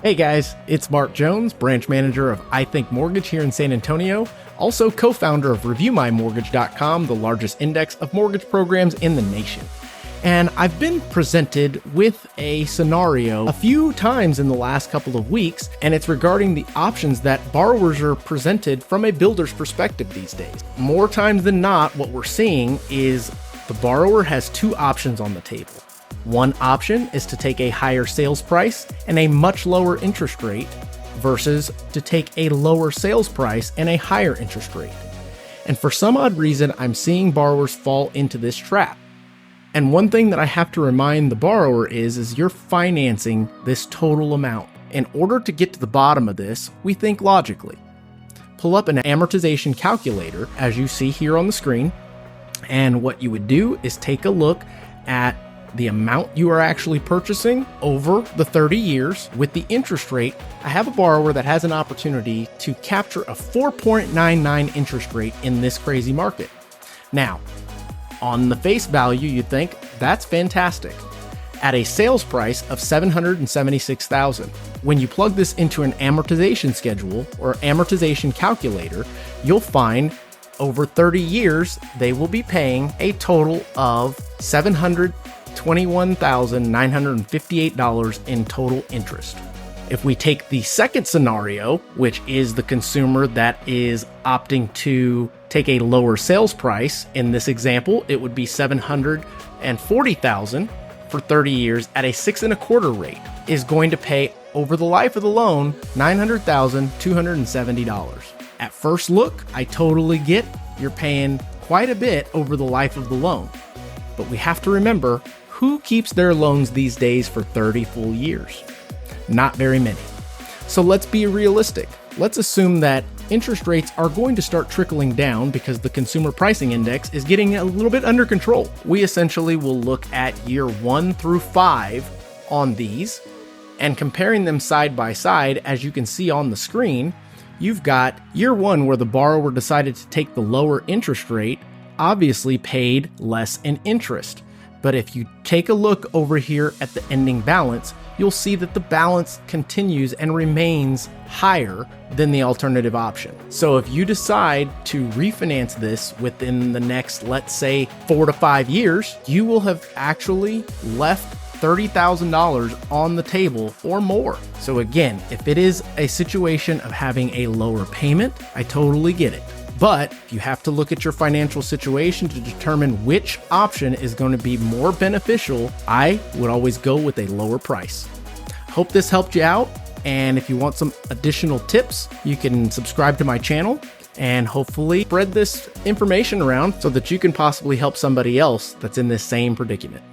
Hey guys, it's Mark Jones, branch manager of I Think Mortgage here in San Antonio, also co-founder of ReviewMyMortgage.com, the largest index of mortgage programs in the nation. And I've been presented with a scenario a few times in the last couple of weeks, and it's regarding the options that borrowers are presented from a builder's perspective these days. More times than not, what we're seeing is the borrower has two options on the table. One option is to take a higher sales price and a much lower interest rate versus to take a lower sales price and a higher interest rate. And for some odd reason, I'm seeing borrowers fall into this trap. And one thing that I have to remind the borrower is you're financing this total amount. In order to get to the bottom of this, we think logically. Pull up an amortization calculator, as you see here on the screen. And what you would do is take a look at the amount you are actually purchasing over the 30 years with the interest rate. I have a borrower that has an opportunity to capture a 4.99 interest rate in this crazy market. Now, on the face value, you'd think that's fantastic. At a sales price of $776,000, when you plug this into an amortization schedule or amortization calculator, you'll find over 30 years, they will be paying a total of $721,958 in total interest. If we take the second scenario, which is the consumer that is opting to take a lower sales price, in this example, it would be $740,000 for 30 years at a 6.25% rate, is going to pay over the life of the loan $900,270. At first look, I totally get you're paying quite a bit over the life of the loan. But we have to remember, who keeps their loans these days for 30 full years? Not very many. So let's be realistic. Let's assume that interest rates are going to start trickling down because the consumer pricing index is getting a little bit under control. We essentially will look at year 1 through 5 on these and comparing them side by side. As you can see on the screen, you've got year 1 where the borrower decided to take the lower interest rate, obviously paid less in interest. But if you take a look over here at the ending balance, you'll see that the balance continues and remains higher than the alternative option. So if you decide to refinance this within the next, let's say, 4 to 5 years, you will have actually left $30,000 on the table or more. So again, if it is a situation of having a lower payment, I totally get it. But you have to look at your financial situation to determine which option is going to be more beneficial. I would always go with a lower price. Hope this helped you out. And if you want some additional tips, you can subscribe to my channel and hopefully spread this information around so that you can possibly help somebody else that's in this same predicament.